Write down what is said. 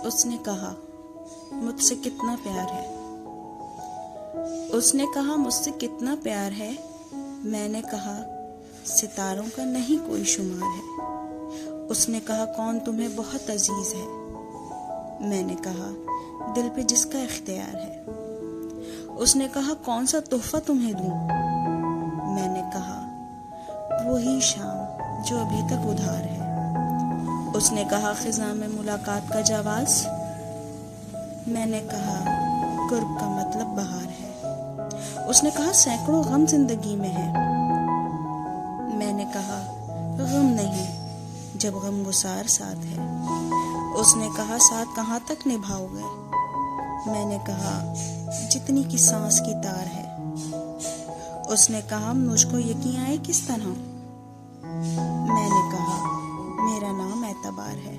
اس نے کہا مجھ سے کتنا پیار ہے۔ اس نے کہا مجھ سے کتنا پیار ہے۔ میں نے کہا ستاروں کا نہیں کوئی شمار ہے۔ اس نے کہا کون تمہیں بہت عزیز ہے۔ میں نے کہا دل پہ جس کا اختیار ہے۔ اس نے کہا کون سا تحفہ تمہیں دوں۔ میں نے کہا وہی شام جو ابھی تک ادھار ہے۔ اس نے کہا خزاں میں ملاقات کا جواز۔ میں نے کہا قرب کا مطلب بہار ہے۔ اس نے کہا سینکڑوں غم زندگی میں ہے۔ میں نے کہا غم نہیں جب غم گسار ساتھ ہے۔ اس نے کہا ساتھ کہاں تک نبھاؤ گے۔ میں نے کہا جتنی کی سانس کی تار ہے۔ اس نے کہا مجھ کو یقین آئے کس طرح۔ میں نے کہا میرا نام اعتبار ہے۔